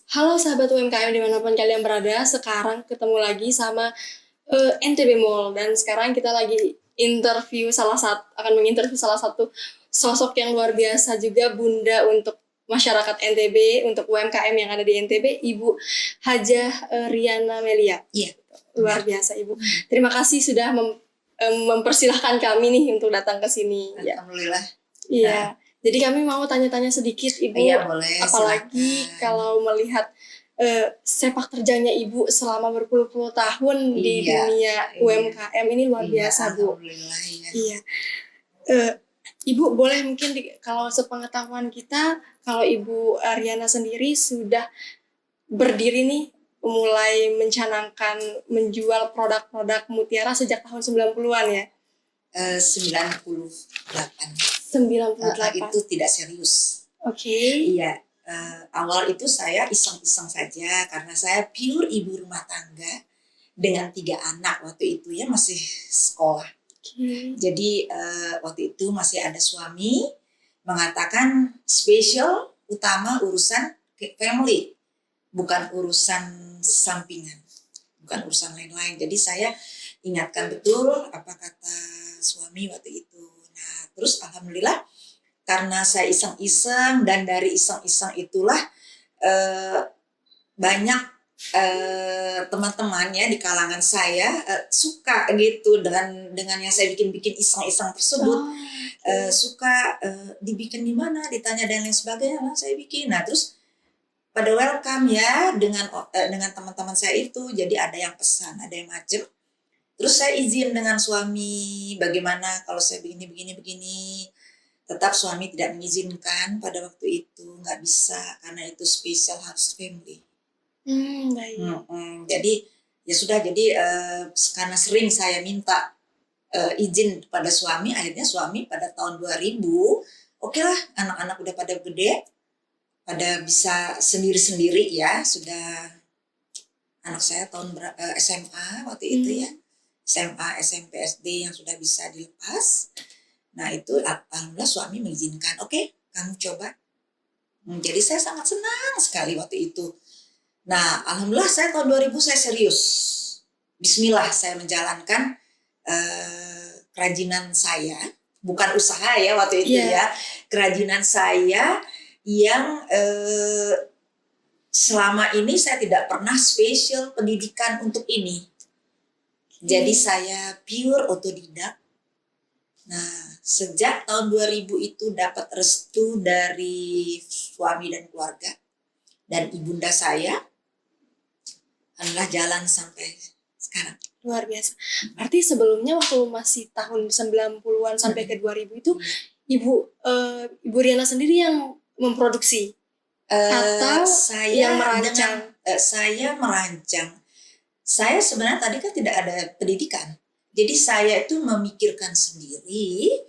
Halo sahabat UMKM dimanapun kalian berada, sekarang ketemu lagi sama NTB Mall dan sekarang kita lagi akan menginterview salah satu sosok yang luar biasa juga bunda untuk masyarakat NTB, untuk UMKM yang ada di NTB, Ibu Hajah Riana Melia. Iya. Luar biasa Ibu. Terima kasih sudah mempersilahkan kami nih untuk datang ke sini. Alhamdulillah. Iya. Jadi kami mau tanya-tanya sedikit Ibu, Iya, boleh, apalagi silakan. kalau melihat sepak terjangnya Ibu selama berpuluh-puluh tahun di Iya, dunia iya. UMKM ini luar biasa Bu. Alhamdulillah ya. Iya. Ibu boleh mungkin kalau sepengetahuan kita, kalau Ibu Ariana sendiri sudah berdiri nih mulai menjual produk-produk mutiara sejak tahun 90-an ya? 98. 98. Itu tidak serius. Oke. Iya. Awal itu saya iseng-iseng saja karena saya pure ibu rumah tangga dengan 3 anak waktu itu ya, masih sekolah. Jadi waktu itu masih ada suami mengatakan spesial utama urusan family, bukan urusan sampingan, bukan urusan lain-lain. Jadi saya ingatkan betul apa kata suami waktu itu. Nah, terus alhamdulillah karena saya iseng-iseng dan dari iseng-iseng itulah banyak teman-teman ya di kalangan saya suka gitu dengan yang saya bikin iseng-iseng tersebut. Suka dibikin di mana, ditanya dan lain sebagainya, nah, saya bikin. Nah, terus pada welcome ya dengan teman-teman saya itu, jadi ada yang pesan, ada yang macem. Terus saya izin dengan suami, bagaimana kalau saya begini. Tetap suami tidak mengizinkan pada waktu itu, nggak bisa karena itu spesial, harus family. Baik. Jadi ya sudah, jadi karena sering saya minta izin pada suami, akhirnya suami pada tahun 2000, oke lah, anak-anak udah pada gede, pada bisa sendiri-sendiri ya, sudah anak saya tahun SMA waktu itu ya, SMA, SMP, SD yang sudah bisa dilepas. Nah itu alhamdulillah suami mengizinkan, oke, kamu coba. Jadi saya sangat senang sekali waktu itu. Nah alhamdulillah saya tahun 2000 saya serius. Bismillah saya menjalankan kerajinan saya, bukan usaha ya waktu itu ya, kerajinan saya yang selama ini saya tidak pernah spesial pendidikan untuk ini. Jadi saya pure otodidak. Nah, sejak tahun 2000 itu dapat restu dari suami dan keluarga dan ibunda saya. Alhamdulillah jalan sampai sekarang. Luar biasa. Berarti sebelumnya waktu masih tahun 90-an sampai ke 2000 itu Ibu Riana sendiri yang memproduksi atau yang merancang? Saya merancang. Saya sebenarnya tadi kan tidak ada pendidikan. Jadi saya itu memikirkan sendiri,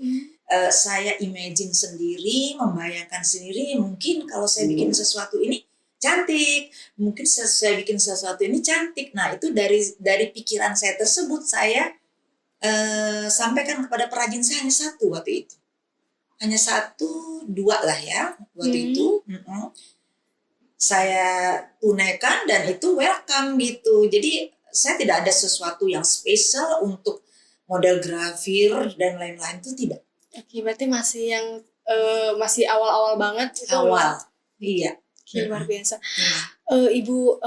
saya imagine sendiri, membayangkan sendiri, mungkin kalau saya bikin sesuatu ini cantik, mungkin saya bikin sesuatu ini cantik. Nah itu dari pikiran saya tersebut saya sampaikan kepada perajin saya hanya satu waktu itu. Hanya 1, 2 lah ya waktu itu. Saya tunaikan dan itu welcome gitu. Jadi saya tidak ada sesuatu yang spesial untuk model grafir dan lain-lain, itu tidak. Oke, berarti masih yang masih awal-awal banget itu. Awal, iya. Luar biasa. Ibu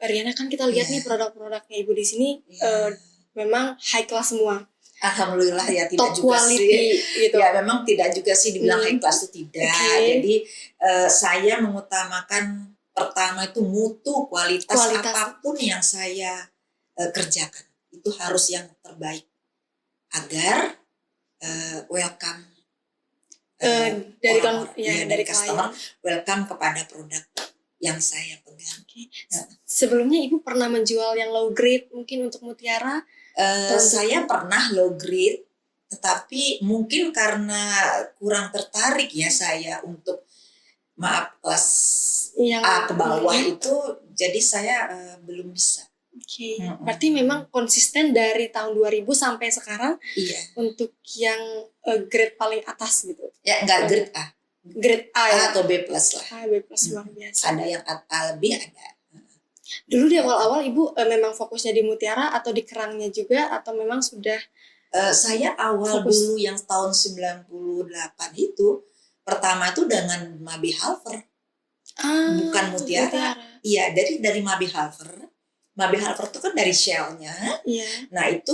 Ariana, kan kita lihat nih produk-produknya Ibu di sini memang high class semua. Alhamdulillah ya, tidak top juga quality, sih gitu. Ya memang tidak juga sih dibilang high class itu tidak. Jadi saya mengutamakan pertama itu mutu, kualitas apapun yang saya kerjakan itu harus yang terbaik agar welcome dari customer, welcome kepada produk yang saya pegang. Sebelumnya Ibu pernah menjual yang low grade mungkin untuk mutiara? Saya pernah low grade, tetapi mungkin karena kurang tertarik ya saya untuk kelas yang A ke bawah itu, jadi saya belum bisa. Oke. Berarti memang konsisten dari tahun 2000 sampai sekarang. Iya. Untuk yang grade paling atas gitu. Ya, enggak grade A. grade A ya? A atau B plus lah. A, B plus, luar biasa. Ada yang A lebih ada. Dulu di awal-awal Ibu memang fokusnya di mutiara atau di kerangnya juga, atau memang sudah Saya awal fokus? dulu yang tahun 98 itu pertama tuh dengan Mabi Halver, bukan mutiara. Iya, dari Mabi Halver. Mabi Halver itu kan dari shellnya. Iya. Nah itu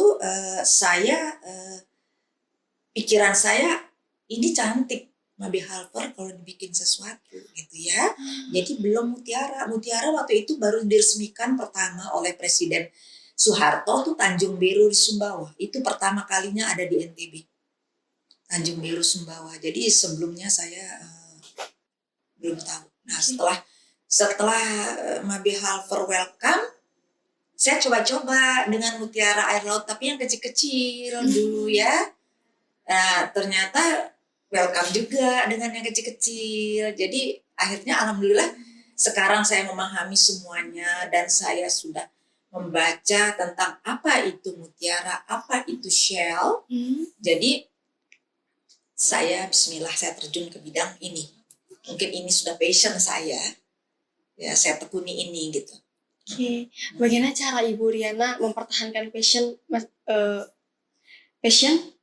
pikiran saya ini cantik Mabi Halver kalau dibikin sesuatu gitu ya. Jadi belum mutiara. Mutiara waktu itu baru diresmikan pertama oleh Presiden Soeharto tuh Tanjung Biru di Sumbawa. Itu pertama kalinya ada di NTB. Tanjung Biru Sumbawa. Jadi sebelumnya saya belum tahu. Nah setelah Mabi Halver welcome, saya coba-coba dengan mutiara air laut tapi yang kecil-kecil dulu ya. Nah, ternyata welcome juga dengan yang kecil-kecil. Jadi akhirnya alhamdulillah sekarang saya memahami semuanya dan saya sudah membaca tentang apa itu mutiara, apa itu shell. Jadi saya bismillah saya terjun ke bidang ini. Mungkin ini sudah passion saya. Ya, saya tekuni ini gitu. Oke. Bagaimana cara Ibu Riana mempertahankan passion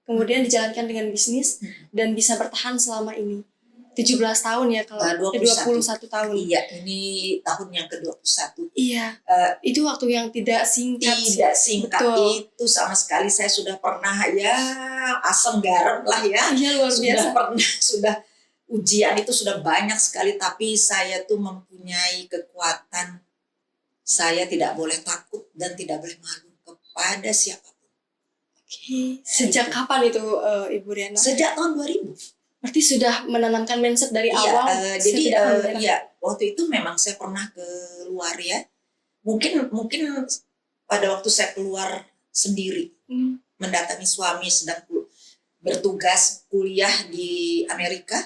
kemudian dijalankan dengan bisnis dan bisa bertahan selama ini? 17 tahun ya kalau 21 tahun. Iya, ini tahun yang ke-21. Iya. Itu waktu yang tidak singkat. Tidak singkat. Betul. Itu sama sekali saya sudah pernah ya asam garam lah ya. Iya, luar biasa. Sudah ujian itu sudah banyak sekali, tapi saya tuh mempunyai kekuatan. Saya tidak boleh takut dan tidak boleh malu kepada siapapun. Oke. Sejak kapan itu Ibu Riana? Sejak tahun 2000. Berarti sudah menanamkan mindset dari awal. Jadi waktu itu memang saya pernah keluar ya. Mungkin pada waktu saya keluar sendiri, mendatangi suami sedang bertugas kuliah di Amerika.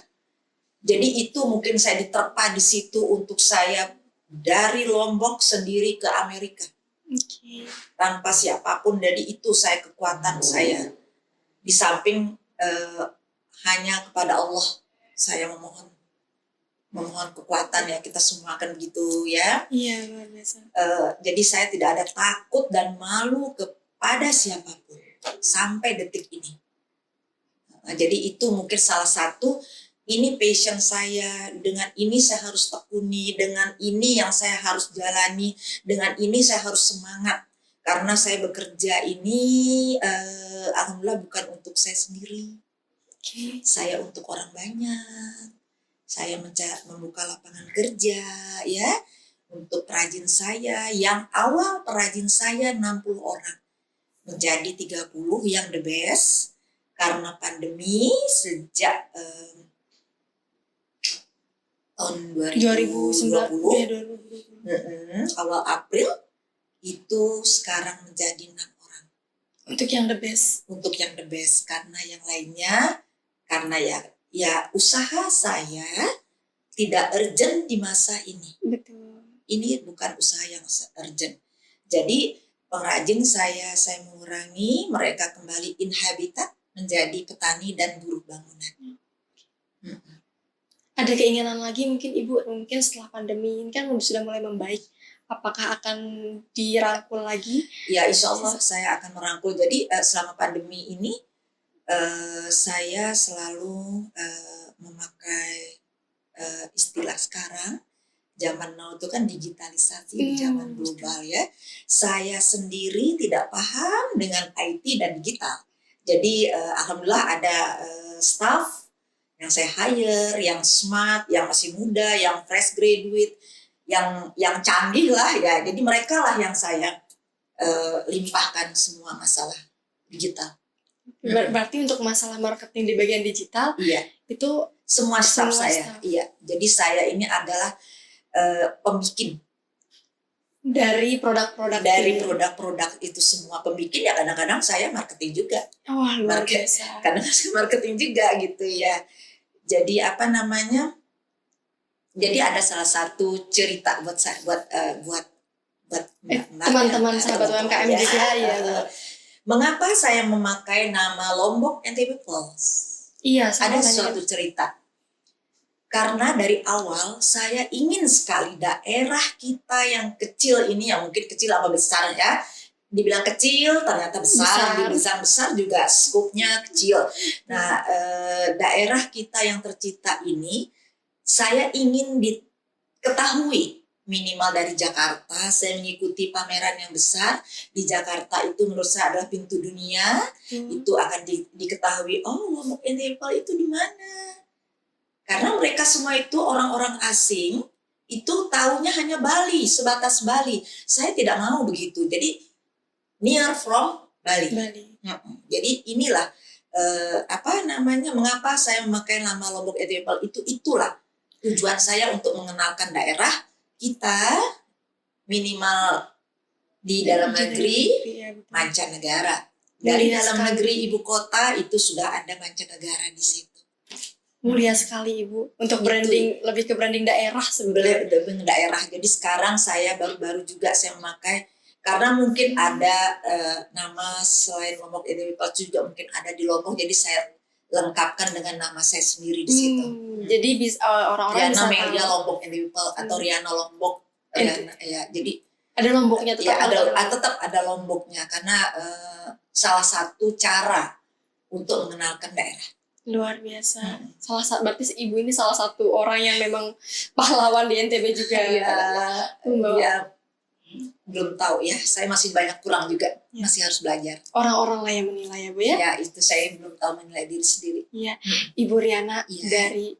Jadi itu mungkin saya diterpa di situ untuk saya dari Lombok sendiri ke Amerika. Tanpa siapapun. Jadi itu saya kekuatan saya. Di samping hanya kepada Allah saya memohon kekuatan ya, kita semua akan begitu ya. Iya, luar biasa. Jadi saya tidak ada takut dan malu kepada siapapun sampai detik ini. Jadi itu mungkin salah satu, ini passion saya, dengan ini saya harus tekuni, dengan ini yang saya harus jalani, dengan ini saya harus semangat. Karena saya bekerja ini alhamdulillah bukan untuk saya sendiri. Saya untuk orang banyak. Saya membuka lapangan kerja ya untuk perajin saya. Yang awal perajin saya 60 orang menjadi 30 yang the best karena pandemi sejak tahun 2020 awal April itu sekarang menjadi 6 orang. Untuk yang the best. Untuk yang the best karena yang lainnya karena ya usaha saya tidak urgent di masa ini. Betul. Ini bukan usaha yang urgent. Jadi pengrajin saya mengurangi, mereka kembali in habitat menjadi petani dan buruh bangunan. Ada keinginan lagi mungkin Ibu, mungkin setelah pandemi ini kan sudah mulai membaik, apakah akan dirangkul lagi? Ya insya Allah saya akan merangkul. Jadi selama pandemi ini saya selalu memakai istilah sekarang zaman now itu kan digitalisasi di zaman global ya. Saya sendiri tidak paham dengan IT dan digital. Jadi alhamdulillah ada staff yang saya hire, yang smart, yang masih muda, yang fresh graduate, yang canggih lah ya. Jadi mereka lah yang saya limpahkan semua masalah digital. Berarti untuk masalah marketing di bagian digital, iya, itu semua staff saya. Iya, jadi saya ini adalah pembikin dari produk-produk itu semua. Pembikin ya, kadang-kadang saya marketing juga. Wah, luar biasa. Kadang-kadang saya marketing juga gitu ya. Jadi jadi ada salah satu cerita buat saya, buat teman-teman sahabat UMKM juga ya. Mengapa saya memakai nama Lombok NTB Pulse? Iya, ada suatu cerita. Karena dari awal saya ingin sekali daerah kita yang kecil ini, yang mungkin kecil apa besar ya, dibilang kecil ternyata besar, dibilang besar juga skupnya kecil. Nah, daerah kita yang tercipta ini saya ingin diketahui minimal dari Jakarta. Saya mengikuti pameran yang besar di Jakarta itu, menurut saya adalah pintu dunia. Itu akan diketahui, oh Lombok NTB itu di mana. Karena mereka semua itu orang-orang asing, itu taunya hanya Bali, sebatas Bali. Saya tidak mau begitu. Jadi near from Bali. Jadi inilah mengapa saya memakai nama Lombok Ethiopia itulah tujuan saya untuk mengenalkan daerah kita minimal di dalam negeri, mancanegara. Dari dalam negeri ibu kota itu sudah ada mancanegara di situ. Mulia sekali Ibu untuk branding, lebih ke branding daerah sebenarnya. Daerah. Jadi sekarang saya baru-baru juga saya memakai, karena mungkin ada nama selain Lombok Ethiopia juga mungkin ada di Lombok, jadi saya lengkapkan dengan nama saya sendiri di situ. Jadi bisa orang-orang bisa tahu Riana Lombok Ethiopia atau Riana Lombok. Ya, jadi ada Lomboknya tetap. Ya, tetap ada Lomboknya, karena salah satu cara untuk mengenalkan daerah. Luar biasa. Berarti Ibu ini salah satu orang yang memang pahlawan di NTB juga. Ya, belum tahu ya. Saya masih banyak kurang juga. Masih harus belajar. Orang-orang lah yang menilai ya Bu ya? Ya, itu saya belum tahu menilai diri sendiri. Iya. Ibu Riana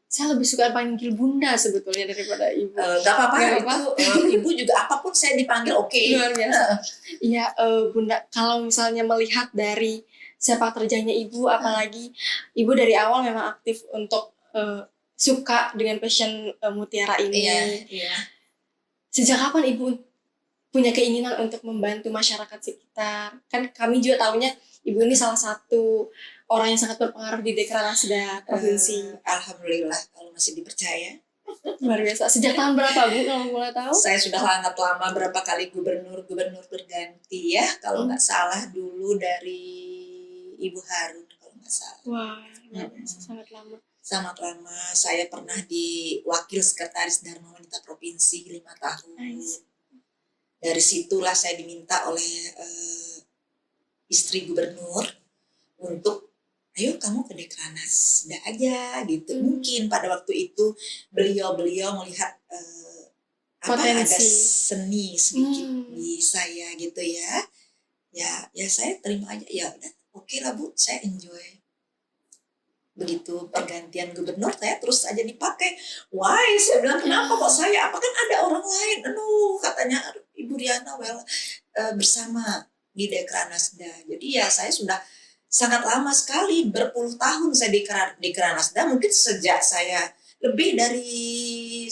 saya lebih suka panggil Bunda sebetulnya daripada Ibu. Gak apa-apa. Ibu juga apapun saya dipanggil oke. Luar biasa. Iya, Bunda, kalau misalnya melihat dari sepak terjangnya Ibu, apalagi Ibu dari awal memang aktif untuk suka dengan passion mutiara ini. Iya. Sejak kapan Ibu punya keinginan untuk membantu masyarakat sekitar? Kan kami juga tahunya Ibu ini salah satu orang yang sangat berpengaruh di Dekranasda provinsi. Alhamdulillah kalau masih dipercaya. Luar biasa. Sejak tahun berapa Bu kalau boleh tahu? Saya sudah sangat lama, berapa kali gubernur berganti ya. Kalau nggak salah dulu dari Ibu Harun kalau nggak salah. Wah, sangat lama. Sangat lama. Saya pernah di Wakil Sekretaris Dharma Wanita Provinsi 5 tahun. Nice. Dari situlah saya diminta oleh istri gubernur untuk, ayo kamu ke Dekranasda aja gitu. Mungkin pada waktu itu beliau melihat ada seni sedikit di saya gitu ya. Ya saya terima aja. Ya udah. Oke lah Bu, saya enjoy. Begitu pergantian gubernur, saya terus aja dipakai. Why? Saya bilang, kenapa kok saya? Apa kan ada orang lain? Katanya Ibu Riana bersama di Dekranasda. Jadi ya saya sudah sangat lama sekali, berpuluh tahun saya di Dekranasda. Mungkin sejak saya lebih dari...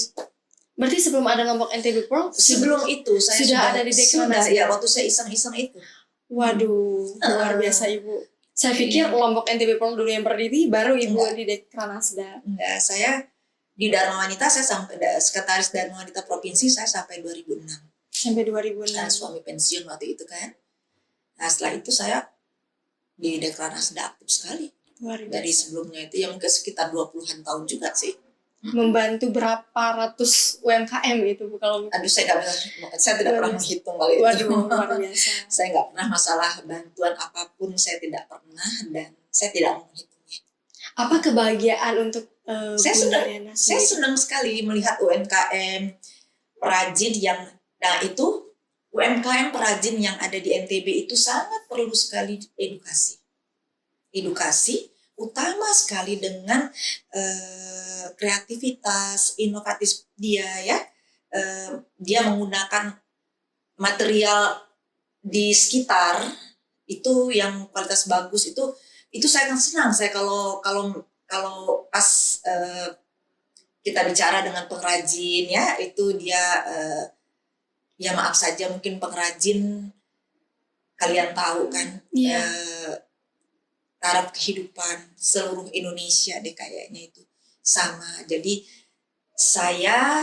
Berarti sebelum ada Lombok NTB Pro? Sebelum itu saya sudah ada di Dekranasda. Ya, waktu saya iseng-iseng itu. Waduh, luar biasa Ibu. Saya pikir Lombok NTB Pro dulu yang berdiri, baru Ibu di Dekranasda. Enggak, saya di Dharma Wanita, saya sampai Sekretaris Dharma Wanita Provinsi, saya sampai 2006. Sampai 2006. Nah, suami pensiun waktu itu kan. Nah, setelah itu saya di Dekranasda aktif sekali. Luar biasa. Dari sebelumnya itu yang mungkin sekitar 20-an tahun juga sih. Membantu berapa ratus UMKM itu Bu kalau? Aduh, saya tidak pernah menghitung kali itu. Waduh, luar biasa. Saya nggak pernah masalah bantuan apapun, saya tidak pernah dan saya tidak menghitungnya. Apa kebahagiaan untuk saya senang sekali melihat UMKM perajin yang, nah itu UMKM perajin yang ada di NTB itu sangat perlu sekali edukasi utama sekali dengan kreativitas, inovatif dia ya. Dia menggunakan material di sekitar itu yang kualitas bagus, itu saya senang. Saya kalau pas kita bicara dengan pengrajin ya, itu dia ya maaf saja mungkin pengrajin kalian tahu kan. Taraf kehidupan seluruh Indonesia deh kayaknya itu sama. Jadi saya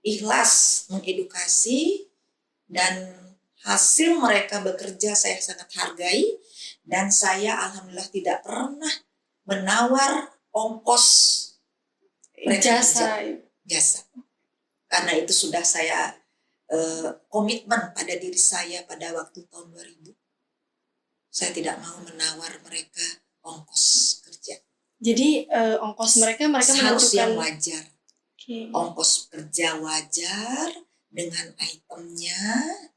ikhlas mengedukasi dan hasil mereka bekerja saya sangat hargai, dan saya alhamdulillah tidak pernah menawar ongkos Mereka jasa. jasa. Karena itu sudah saya komitmen pada diri saya pada waktu tahun 2000. Saya tidak mau menawar mereka ongkos kerja. Jadi ongkos mereka Harus menentukan. yang wajar. Okay. Ongkos kerja wajar dengan itemnya,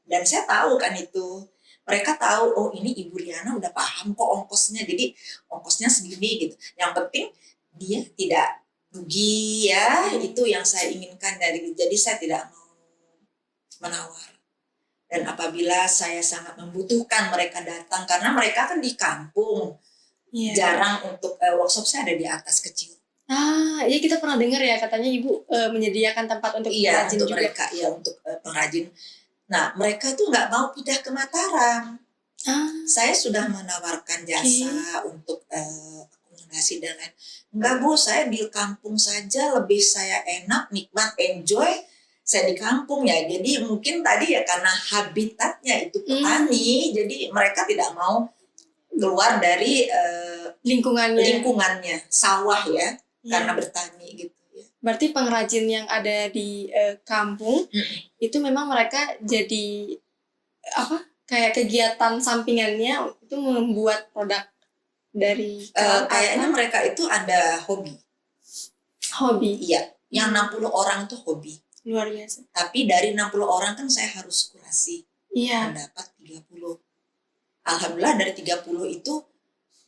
dan saya tahu kan itu. Mereka tahu, oh ini Ibu Riana udah paham kok ongkosnya, jadi ongkosnya segini gitu. Yang penting dia tidak rugi ya, itu yang saya inginkan dari. Jadi saya tidak mau menawar. Dan apabila saya sangat membutuhkan mereka datang, karena mereka kan di kampung, jarang untuk workshop saya ada di atas kecil. Ya kita pernah dengar ya katanya Ibu menyediakan tempat untuk pengrajin untuk juga. mereka, ya untuk pengrajin. Nah, mereka tuh nggak mau pindah ke Mataram. Saya sudah menawarkan jasa untuk akomodasi dan lain. Enggak Bu, saya di kampung saja lebih saya enak, nikmat, enjoy. Saya di kampung ya, jadi mungkin tadi ya karena habitatnya itu petani, jadi mereka tidak mau keluar dari lingkungannya, sawah ya, karena bertani gitu. Berarti pengrajin yang ada di kampung itu memang mereka jadi kayak kegiatan sampingannya itu membuat produk dari kayaknya mereka itu ada hobi. Iya, yang 60 orang itu hobi. Luar biasa. Tapi dari 60 orang kan saya harus kurasi. Mendapat 30. Alhamdulillah dari 30 itu,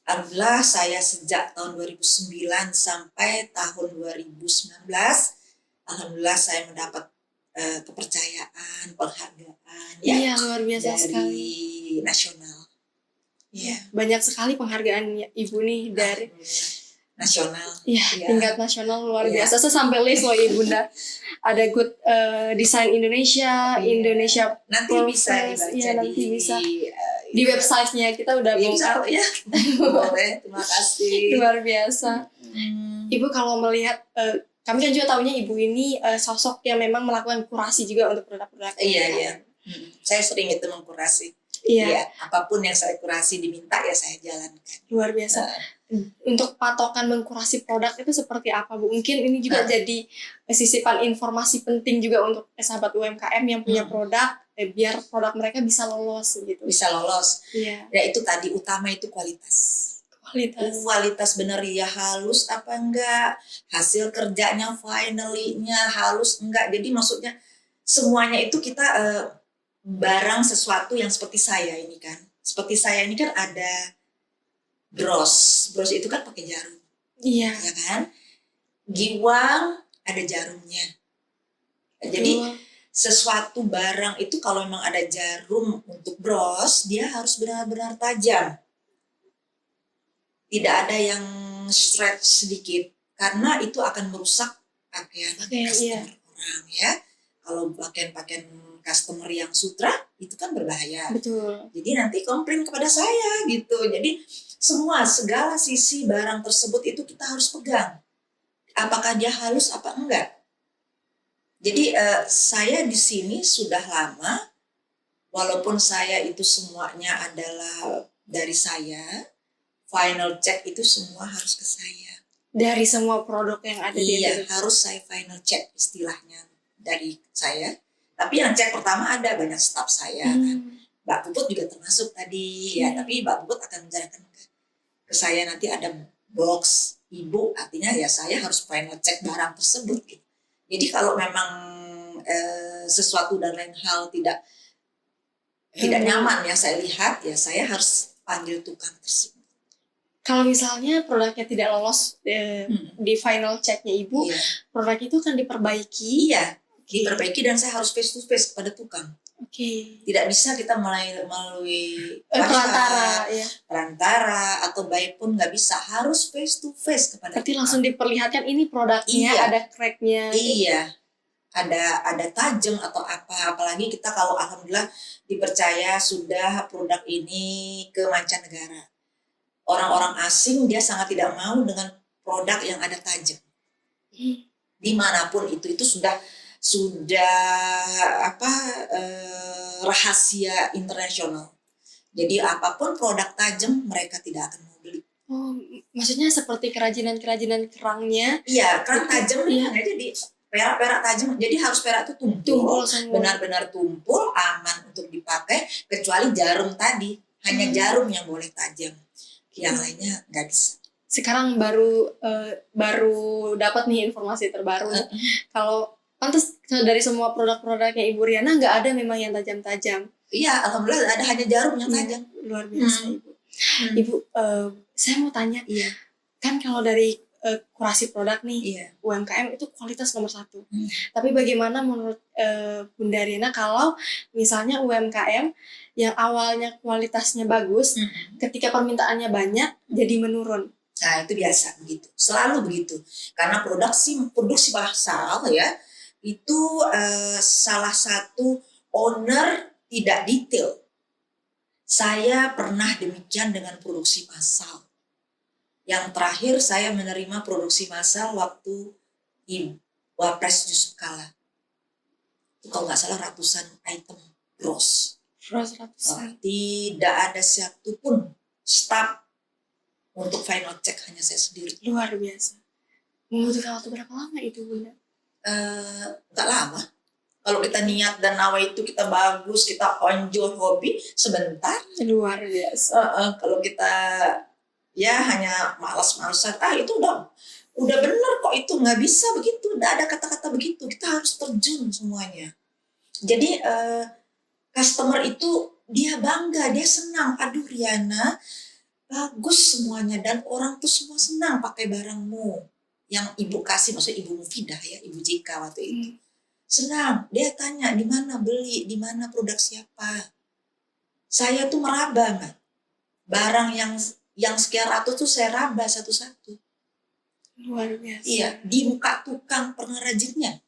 alhamdulillah saya sejak tahun 2009 sampai tahun 2019, alhamdulillah saya mendapat kepercayaan, penghargaan luar biasa dari sekali. nasional. Banyak sekali penghargaan Ibu nih dari nasional. Tingkat nasional luar biasa. Saya sampai list loh Ibunda. Ada Good Design Indonesia, Indonesia nanti bisa dibaca nanti bisa di websitenya kita udah bongkar ya. Boleh, terima kasih. Luar biasa. Ibu kalau melihat kami kan juga tahunya Ibu ini sosok yang memang melakukan kurasi juga untuk produk-produk. Iya. Saya sering itu mengkurasi. Iya, apapun yang saya kurasi diminta ya saya jalankan. Luar biasa. Untuk patokan mengkurasi produk itu seperti apa Bu? Mungkin ini juga jadi sisipan informasi penting juga untuk sahabat UMKM yang punya produk, biar produk mereka bisa lolos gitu. Bisa lolos. Iya. Ya itu tadi utama itu kualitas. Kualitas benar ya, halus apa enggak, hasil kerjanya finally-nya halus enggak. Jadi maksudnya semuanya itu kita barang sesuatu yang seperti saya ini kan. Seperti saya ini kan ada bros itu kan pakai jarum. Iya. Ya kan? Giwang ada jarumnya. Jadi sesuatu barang itu kalau memang ada jarum untuk bros, dia harus benar-benar tajam. Tidak ada yang stretch sedikit, karena itu akan merusak pakaian customer orang ya. Kalau pakaian customer yang sutra itu kan berbahaya. Betul. Jadi nanti komplain kepada saya gitu. Jadi segala sisi barang tersebut itu kita harus pegang. Apakah dia halus apa enggak? Jadi saya di sini sudah lama, walaupun saya itu semuanya adalah dari saya. Final check itu semua harus ke saya. Dari semua produk yang ada di Iya, harus saya final check istilahnya dari saya. Tapi yang cek pertama ada banyak staf saya kan. Mbak Puput juga termasuk tadi ya, tapi Mbak Puput akan menjelaskan ke saya nanti ada box Ibu, artinya ya saya harus final check barang tersebut gitu. Jadi kalau memang sesuatu dan lain hal tidak nyaman yang saya lihat, ya saya harus panggil tukang tersebut. Kalau misalnya produknya tidak lolos di final checknya Ibu, produk itu akan diperbaiki. Iya, diperbaiki dan saya harus face to face kepada tukang. Tidak bisa kita melalui perantara atau by phone, nggak bisa, harus face to face kepada tukang. Langsung diperlihatkan ini produknya ada cracknya. Iya, ada tajam atau apa. Apalagi kita kalau alhamdulillah dipercaya sudah produk ini ke mancanegara. Orang-orang asing dia sangat tidak mau dengan produk yang ada tajam. Dimanapun itu sudah rahasia internasional. Jadi apapun produk tajam mereka tidak akan mau beli. Oh, maksudnya seperti kerajinan-kerajinan kerangnya Iya, kerang itu, tajam iya, nih nggak jadi perak-perak tajam. Jadi harus perak itu tumpul tumpul, semua. benar-benar tumpul, aman untuk dipakai, kecuali jarum tadi. Hanya jarum yang boleh tajam. Yang lainnya nggak bisa. Sekarang baru dapat nih informasi terbaru nih. Kalau pantas dari semua produk-produknya Ibu Riana nggak ada memang yang tajam-tajam. Iya, alhamdulillah ada hanya jarum yang Iya, tajam. luar biasa Ibu. Ibu, saya mau tanya, Iya, kan kalau dari kurasi produk nih, iya. UMKM itu kualitas nomor satu. Tapi bagaimana menurut Bunda Riana kalau misalnya UMKM yang awalnya kualitasnya bagus, ketika permintaannya banyak, jadi menurun? Nah, itu biasa begitu. Selalu begitu. Karena produksi massal ya, itu salah satu owner tidak detail. Saya pernah demikian dengan produksi massal. Yang terakhir saya menerima produksi massal waktu di Wapres Yusuf Kala. Itu kalau nggak salah ratusan item gross. Ratusan. Tidak ada satu pun staff untuk final check, hanya saya sendiri. Luar biasa. Membutuhkan waktu berapa lama itu Bunda? Nggak lama. Kalau kita niat dan nawa itu kita bagus, kita enjoy hobi, sebentar. Luar biasa. Kalau kita ya hanya malas-malasan, itu udah bener kok, itu nggak bisa begitu, nggak ada kata-kata begitu, kita harus terjun semuanya. Jadi customer itu dia bangga, dia senang, aduh Riana bagus semuanya, dan orang tuh semua senang pakai barangmu yang ibu kasih, maksudnya ibu Mufidah ya, ibu Jika waktu itu. Senang, dia tanya di mana beli, di mana produk siapa. Saya tuh meraba, Mbak. Barang yang sekian ratus tuh saya raba satu-satu. Luar biasa. Iya, di muka tukang pengrajinnya.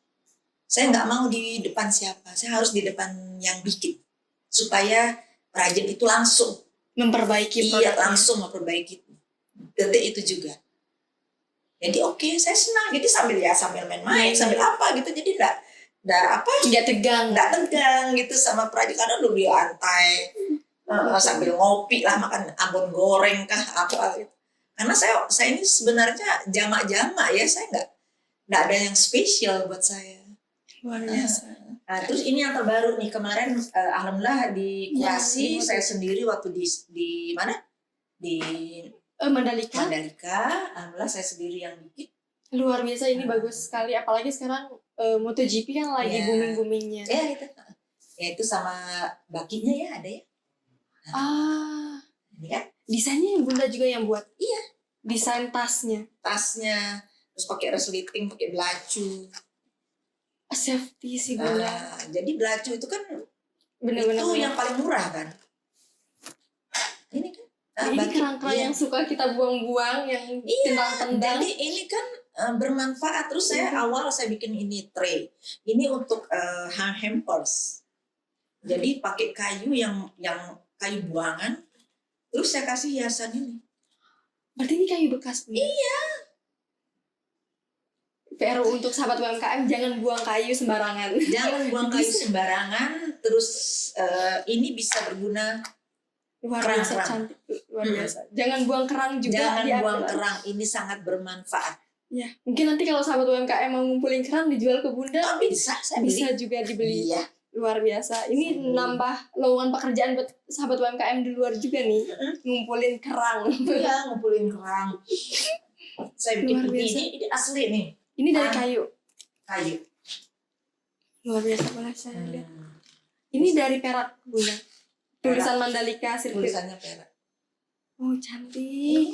Saya nggak mau di depan siapa, saya harus di depan yang bikin. Supaya perajin itu langsung memperbaiki produknya. produknya. Langsung memperbaiki. Detik itu juga. Jadi oke, saya senang. Jadi sambil main-main, sambil apa gitu. Jadi nggak tegang gitu sama perajin, karena lu di lantai sambil ngopi lah, makan abon goreng kah apa gitu. Karena saya ini sebenarnya jamak-jamak ya, saya nggak ada yang spesial buat saya. Luar biasa. Terus ini yang terbaru nih kemarin, alhamdulillah di kurasi saya sendiri waktu di mana, di Mandalika. Alhamdulillah saya sendiri yang bikin. Luar biasa, ini bagus sekali, apalagi sekarang MotoGP kan lagi booming-boomingnya. Ya itu sama bakinya ya, ada ya. Ini kan desainnya Bunda juga yang buat? Iya. Desain tasnya, terus pakai resleting, pakai belacu. Safety sih Bunda. Jadi belacu itu kan benar-benar itu yang paling murah kan. Ini kan. Ini kerang-kerang yang suka kita buang-buang, yang tendang-tendang. Jadi ini kan bermanfaat. Terus saya bikin ini tray. Ini untuk hampers. Jadi pakai kayu yang kayu buangan. Terus saya kasih hiasan ini. Berarti ini kayu bekas Bunda? Iya. PR untuk sahabat UMKM, jangan buang kayu sembarangan. Jangan buang kayu sembarangan. Terus ini bisa berguna. Luar biasa cantik, luar biasa. Jangan buang kerang juga. Jangan buang kerang, ini sangat bermanfaat. Ya, mungkin nanti kalau sahabat UMKM mau ngumpulin kerang dijual ke Bunda, bisa juga dibeli. Iya. Luar biasa. Ini nambah lowongan pekerjaan buat sahabat UMKM di luar juga nih, ngumpulin kerang. Iya, ngumpulin kerang. Saya bikin ini asli nih. Ini dari kayu. Kayu. Luar biasa, boleh saya lihat. Ini dari perak Bunda. Tulisan Mandalika sirkuit. Tulisannya perak. Oh, cantik.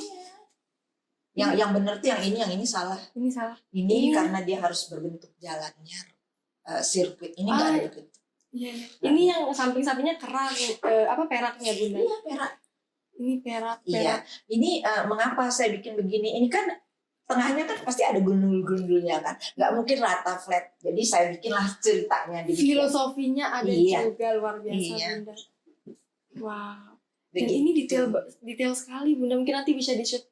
Iya. Yang benar tuh yang ini salah. Ini salah. Ini karena dia harus berbentuk jalannya sirkuit. Ini enggak ada bentuk. Iya. Ini yang samping-sampingnya kerang, peraknya Bunda. Iya, perak. Ini perak. Iya. Ini mengapa saya bikin begini? Ini kan tengahnya kan pasti ada gundul-gundulnya kan, nggak mungkin rata flat. Jadi saya bikinlah ceritanya. Filosofinya ada juga, luar biasa Bunda. Wow. Dan ini detail sekali Bunda. Mungkin nanti bisa di-shoot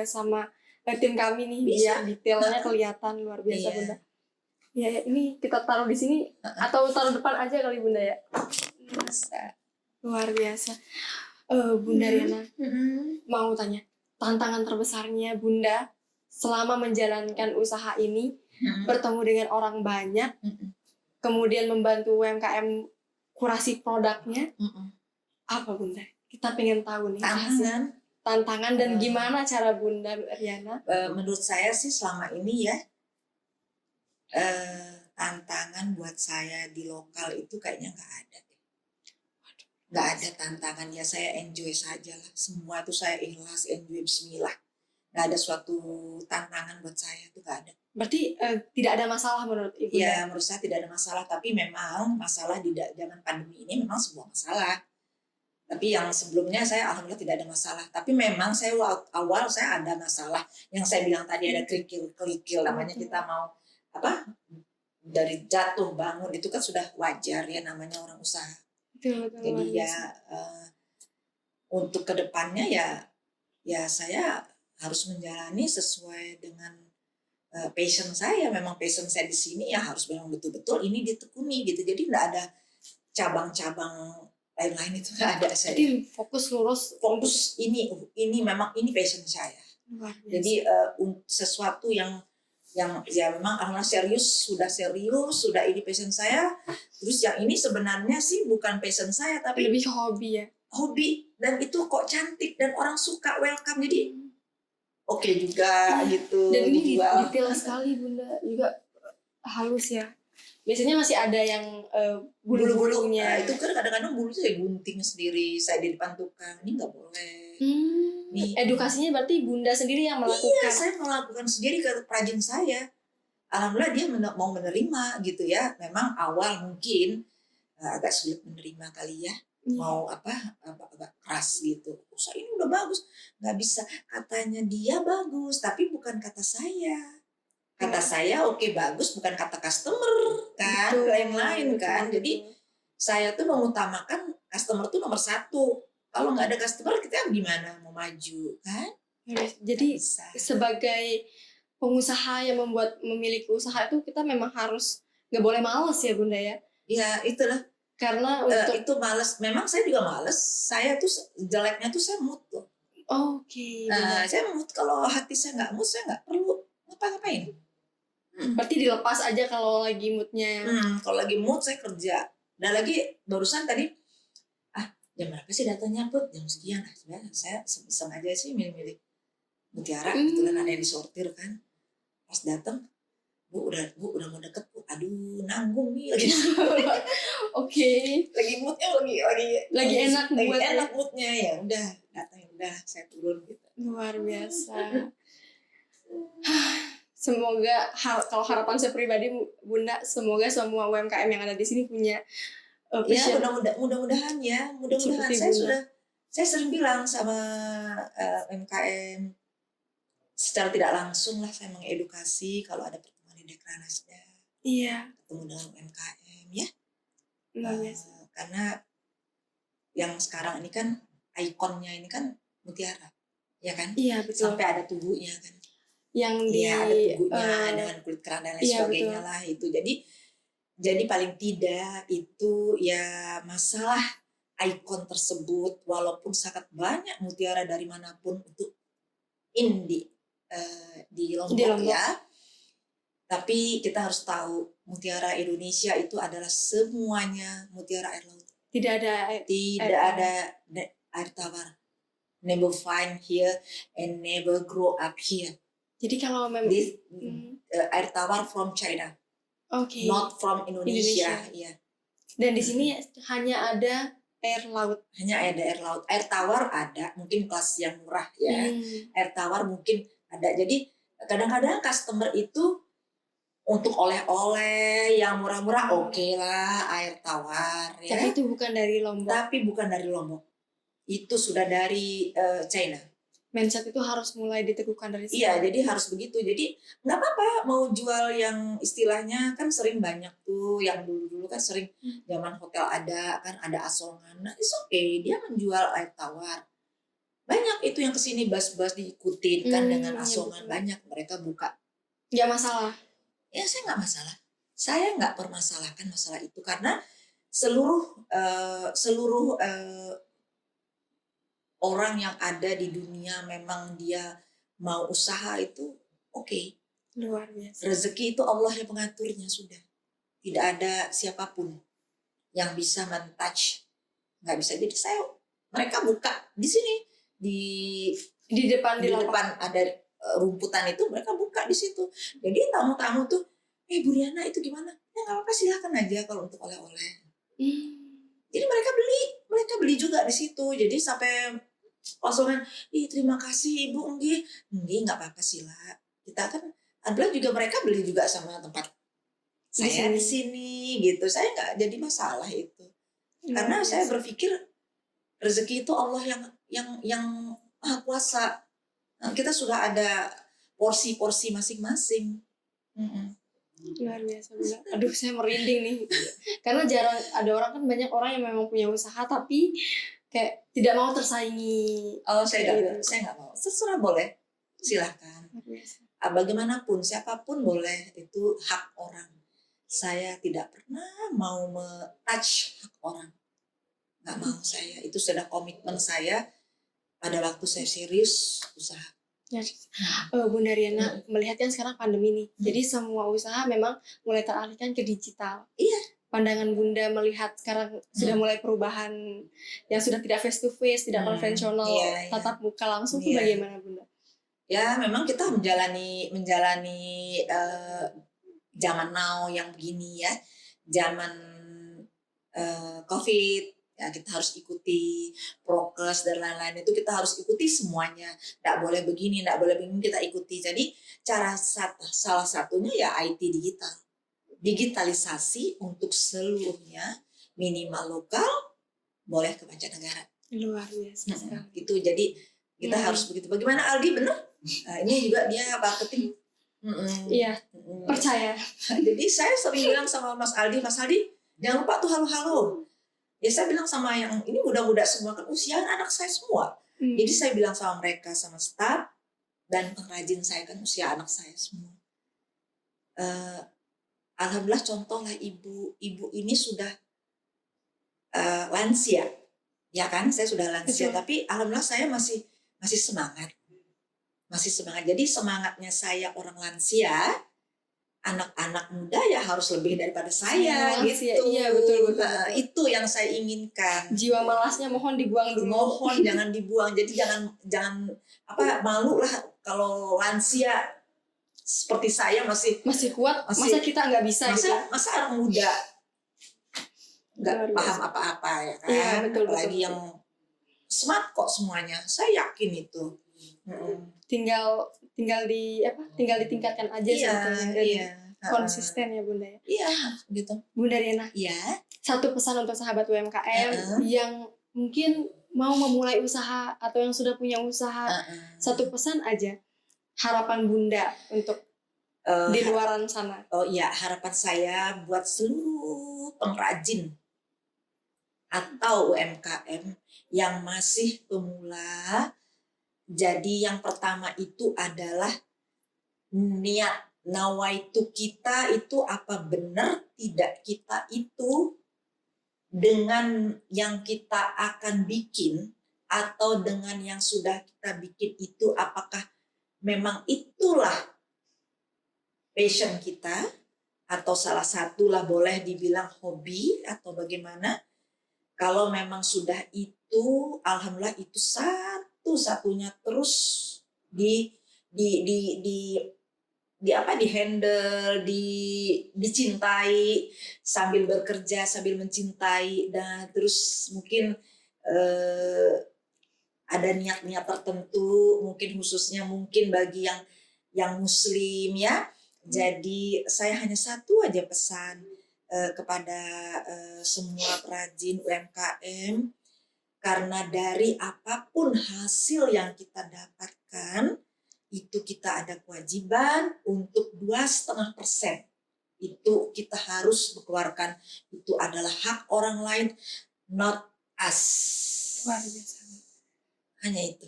sama tim kami nih, biar detailnya kelihatan luar biasa Bunda. Ya, ini kita taruh di sini atau taruh depan aja kali Bunda ya. Bisa. Luar biasa. Bunda Riana, mau tanya. tantangan terbesarnya Bunda selama menjalankan usaha ini, bertemu dengan orang banyak, kemudian membantu UMKM kurasi produknya, apa Bunda? Kita pengen tahu nih tantangan dan gimana cara Bunda Riana. Menurut saya sih selama ini ya, tantangan buat saya di lokal itu kayaknya nggak ada deh. Nggak ada tantangan, ya saya enjoy saja lah. Semua itu saya ikhlas, enjoy, bismillah. Nggak ada suatu tantangan buat saya, itu nggak ada. Berarti tidak ada masalah menurut Ibu? Ya, menurut saya tidak ada masalah, tapi memang masalah di zaman pandemi ini memang sebuah masalah. Tapi yang sebelumnya saya alhamdulillah tidak ada masalah. Tapi memang saya awal saya ada masalah. Yang saya bilang tadi ada kerikil namanya, kita mau apa, dari jatuh bangun itu kan sudah wajar ya, namanya orang usaha. Betul, jadi ya untuk kedepannya ya saya harus menjalani sesuai dengan passion saya. Memang passion saya di sini ya harus memang betul-betul ini ditekuni gitu. Jadi nggak ada cabang-cabang lain-lain, itu nggak ada. Saya jadi fokus ini memang ini passion saya. Jadi sesuatu yang ya memang alhamdulillah sudah ini passion saya. Terus yang ini sebenarnya sih bukan passion saya, tapi lebih ke hobi ya. Hobi, dan itu kok cantik dan orang suka, welcome, jadi oke juga gitu. Dan ini detail sekali Bunda, juga halus ya. Biasanya masih ada yang bulu-bulunya. Itu kan kadang-kadang bulu saya gunting sendiri, saya di depan tukang, ini nggak boleh. Nih. Edukasinya berarti Bunda sendiri yang melakukan? Iya, saya melakukan sendiri ke perajin saya. Alhamdulillah dia mau menerima gitu ya. Memang awal mungkin agak sulit menerima kali ya. Mau agak keras gitu. Usaha ini udah bagus, nggak bisa. Katanya dia bagus, tapi bukan kata saya. Kata saya oke, bagus, bukan kata customer kan, lain-lain kan. Jadi saya tuh mengutamakan customer tuh nomor satu. Kalau nggak ada customer, kita gimana mau maju kan? Jadi sebagai pengusaha yang memiliki usaha itu kita memang harus nggak boleh males ya Bunda ya? Ya itulah. Karena itu males. Memang saya juga males. Saya tuh jeleknya tuh saya mood tuh. Oke. Saya mood, kalau hati saya nggak mood, saya nggak perlu ngapa-ngapain. Berarti dilepas aja kalau lagi moodnya. Kalau lagi mood saya kerja. Dan lagi barusan tadi, jam berapa sih datanya Put? Jam sekian. Sebenarnya saya iseng aja sih milih-milih mutiara. Kebetulan ada yang disortir kan. Pas datang, Bu udah mau deket Bu. Aduh, nanggung nih lagi. Oke. Lagi moodnya lagi enak moodnya, ya udah datang, udah saya turun gitu. Luar biasa. Semoga kalau harapan saya pribadi Bunda, semoga semua UMKM yang ada di sini punya ya mudah-mudahan ya, saya sering bilang sama UMKM secara tidak langsung lah, saya mengedukasi kalau ada pertemuan di Dekranasda. Iya. Ketemu dengan UMKM ya. Biasa. Karena yang sekarang ini kan ikonnya ini kan mutiara, ya kan? Iya betul. Sampai ada tubuhnya kan. Yang ada tubuhnya dengan kulit kerang dan lain sebagainya lah itu. Jadi paling tidak itu ya masalah ikon tersebut, walaupun sangat banyak mutiara dari manapun untuk di Lombok ya. Tapi kita harus tahu mutiara Indonesia itu adalah semuanya mutiara air laut. Tidak ada air tawar. Never find here and never grow up here. Jadi kalau memang air tawar from China. Okay. Not from Indonesia. Ya. Dan di sini hanya ada air laut. Hanya ada air laut. Air tawar ada, mungkin kelas yang murah ya. Air tawar mungkin ada. Jadi kadang-kadang customer itu untuk oleh-oleh yang murah-murah oke lah air tawar ya. Tapi itu bukan dari Lombok. Itu sudah dari China. Mindset itu harus mulai diteguhkan dari sini. Iya, jadi harus begitu. Jadi nggak apa-apa mau jual yang istilahnya kan sering banyak tuh, yang dulu-dulu kan sering zaman hotel ada kan, ada asongan. Nah, it's okay, dia menjual air tawar. Banyak itu yang kesini bas-bas diikutin kan dengan asongan, banyak mereka buka. Nggak masalah. Ya saya nggak masalah. Saya nggak permasalahkan masalah itu karena seluruh orang yang ada di dunia memang dia mau usaha itu oke. Luar biasa. Rezeki itu Allah yang mengaturnya sudah. Tidak ada siapapun yang bisa men-touch. Nggak bisa. Jadi mereka buka di sini Di depan di depan ada rumputan itu, mereka buka di situ. Jadi tamu-tamu tuh, Bu Riana itu gimana? Ya nggak apa-apa, silakan aja kalau untuk oleh-oleh. Jadi mereka beli juga di situ. Jadi sampai kosongan, terima kasih Ibu, nggih nggak apa-apa sila. Kita kan adalah juga mereka beli juga sama tempat saya di sini gitu. Saya nggak jadi masalah itu. Karena saya berpikir rezeki itu Allah yang Maha Kuasa. Nah, kita sudah ada porsi-porsi masing-masing. Luar biasa, Bunda. Aduh, saya merinding nih. Karena jarang ada orang, kan banyak orang yang memang punya usaha tapi kayak tidak mau tersaingi. Oh, saya nggak mau. Terserah, boleh. Silahkan. Bagaimanapun, siapapun boleh, itu hak orang. Saya tidak pernah mau touch hak orang. Nggak mau saya. Itu sudah komitmen saya pada waktu saya serius usaha. Bunda Riana, melihat kan sekarang pandemi nih, jadi semua usaha memang mulai teralihkan ke digital. Iya. Pandangan Bunda melihat sekarang sudah mulai perubahan yang sudah tidak face to face, tidak konvensional, tatap muka langsung, itu bagaimana Bunda? Ya, memang kita menjalani zaman now yang begini ya, zaman COVID. Ya, kita harus ikuti prokes dan lain-lain, itu kita harus ikuti semuanya. Nggak boleh begini, nggak boleh begini, kita ikuti. Jadi salah satunya ya IT digital. Digitalisasi untuk seluruhnya, minimal lokal, boleh ke mancanegara. Luar biasa sekali. Itu jadi kita harus begitu. Bagaimana Aldi, benar? Nah, ini juga dia marketing. Iya, percaya. Jadi saya sering bilang sama Mas Aldi, jangan lupa tuh halo-halo. Ya saya bilang sama yang ini muda-muda semua, kan usia anak saya semua. Jadi saya bilang sama mereka, sama staff dan pengrajin saya, kan usia anak saya semua. Alhamdulillah, contohlah ibu ini sudah lansia, ya kan? Saya sudah lansia, tapi alhamdulillah saya masih semangat, Jadi semangatnya saya orang lansia, anak-anak muda ya harus lebih daripada saya gitu. Iya, betul. Itu yang saya inginkan. Jiwa malasnya mohon dibuang dulu. Mohon jangan dibuang. Jadi jangan malu lah kalau lansia seperti saya masih kuat. Masa kita nggak bisa? Masa anak muda nggak paham apa-apa ya kan? Iya, betul. Apalagi yang smart kok semuanya. Saya yakin itu. Tinggal ditingkatkan aja sebetulnya. Iya. Konsisten ya Bunda ya. Iya, gitu. Bunda Riana. Iya. Satu pesan untuk sahabat UMKM yang mungkin mau memulai usaha atau yang sudah punya usaha. Satu pesan aja. Harapan Bunda untuk di luaran sana. Oh iya, harapan saya buat seluruh pengrajin atau UMKM yang masih pemula. Jadi yang pertama itu adalah niat, nawaitu kita itu apa benar tidak kita itu dengan yang kita akan bikin atau dengan yang sudah kita bikin itu, apakah memang itulah passion kita atau salah satulah boleh dibilang hobi atau bagaimana. Kalau memang sudah itu, alhamdulillah itu satu-satunya terus di handle, dicintai sambil bekerja, sambil mencintai, dan terus mungkin ada niat-niat tertentu, mungkin khususnya mungkin bagi yang muslim ya. Jadi saya hanya satu aja pesan kepada semua perajin UMKM, karena dari apapun hasil yang kita dapatkan itu kita ada kewajiban untuk 2,5% itu kita harus mengeluarkan. Itu adalah hak orang lain, not us. Luar biasa. Hanya itu.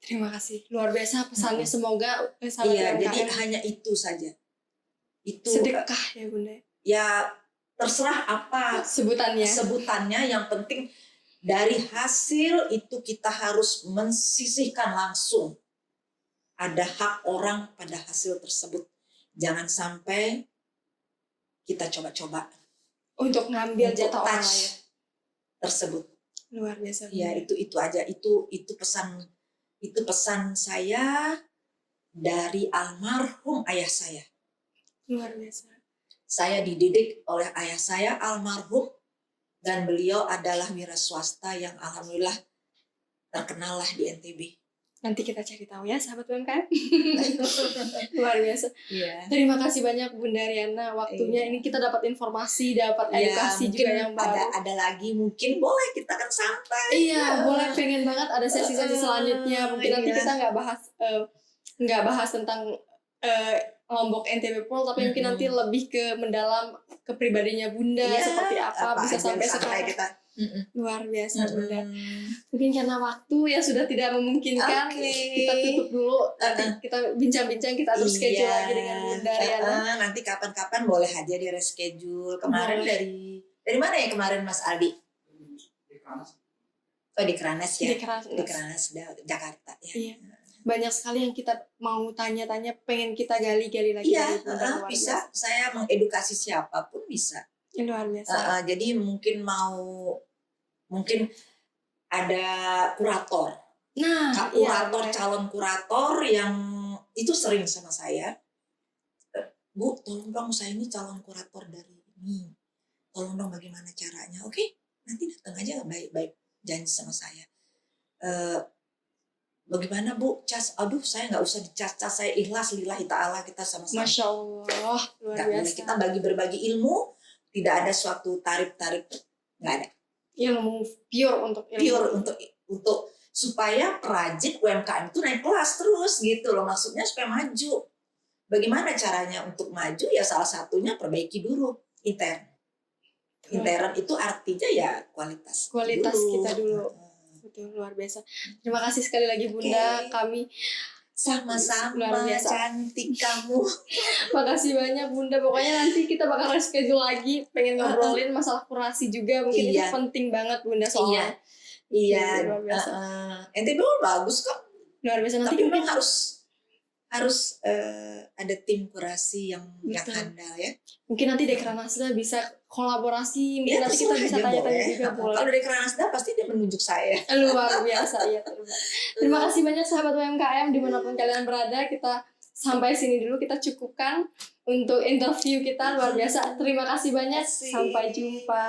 Terima kasih. Luar biasa pesannya. Semoga iya, jadi hanya itu saja. Itu sedekah ya Bunda. Ya terserah apa sebutannya, yang penting Dari hasil itu kita harus mensisihkan langsung. Ada hak orang pada hasil tersebut. Jangan sampai kita coba-coba Untuk ngambil untuk jatah orang touch lain. tersebut. Luar biasa. Ya, Bunda. itu aja. Itu pesan saya dari almarhum ayah saya. Luar biasa. Saya dididik oleh ayah saya almarhum, dan beliau adalah wira swasta yang alhamdulillah terkenal lah di NTB. Nanti kita cari tahu ya sahabat UMKM. Luar biasa. Iya. Terima kasih banyak Bunda Riana waktunya. Iya. Ini kita dapat informasi, dapat Ya, edukasi mungkin juga yang baru. ada lagi, mungkin boleh kita kan santai. Iya, boleh, pengen banget ada sesi-sesi selanjutnya. Mungkin nanti Iya. kita nggak bahas tentang Lombok NTB Pol, tapi mungkin nanti lebih ke mendalam kepribadiannya Bunda, Iya, seperti apa bisa aja sampai santai sekarang. kita. Luar biasa Bunda. Mungkin karena waktu yang sudah tidak memungkinkan, Oke. kita tutup dulu. Nanti kita bincang-bincang, kita atur schedule Iya. lagi dengan Bunda Riana. Nanti kapan-kapan boleh aja di reschedule. Kemarin dari mana ya kemarin Mas Aldi? Oh, di Kranes ya. Di Kranes. Di Kranes, Jakarta ya. Iya. Banyak sekali yang kita mau tanya-tanya, pengen kita gali-gali lagi Iya, dari Bunda. Luar bisa. biasa. Saya mengedukasi siapapun bisa. Luar biasa. Jadi mungkin ada kurator. Nah, Kurator, iya, calon kurator yang itu sering sama saya. Bu, tolong dong, saya ini calon kurator dari ini. Tolong dong bagaimana caranya. Oke, nanti datang aja baik-baik, janji sama saya. Bagaimana Bu, cas? Aduh, saya nggak usah dicas, saya ikhlas lillahi ta'ala, kita sama-sama. Masya Allah, luar Nggak boleh, biasa. kita berbagi ilmu, tidak ada suatu tarif-tarif, nggak ada. Ilmu pure untuk ilmu. Pure untuk supaya perajin UMKM itu naik kelas terus gitu loh, maksudnya supaya maju. Bagaimana caranya untuk maju? Ya salah satunya perbaiki dulu intern. Intern itu artinya ya kualitas kita dulu. Betul, luar biasa. Terima kasih sekali lagi Bunda. Kami sama-sama luar biasa. Cantik kamu. Makasih banyak Bunda. Pokoknya nanti kita bakal reschedule lagi. Pengen ngobrolin masalah kurasi juga. Mungkin itu penting banget Bunda soalnya. Iya. Luar biasa. NTB bagus kok. Luar biasa. Nanti tapi memang harus ada tim kurasi yang handal ya. Mungkin nanti Dekranasda bisa kolaborasi. Mungkin Ya, nanti kita bisa tanya-tanya juga boleh. Kalau Dekranasda pasti dia menunjuk saya. Luar biasa ya. Terima kasih banyak sahabat UMKM dimanapun kalian berada. Kita sampai sini dulu, kita cukupkan untuk interview kita. Luar biasa. Terima kasih banyak. Sampai jumpa.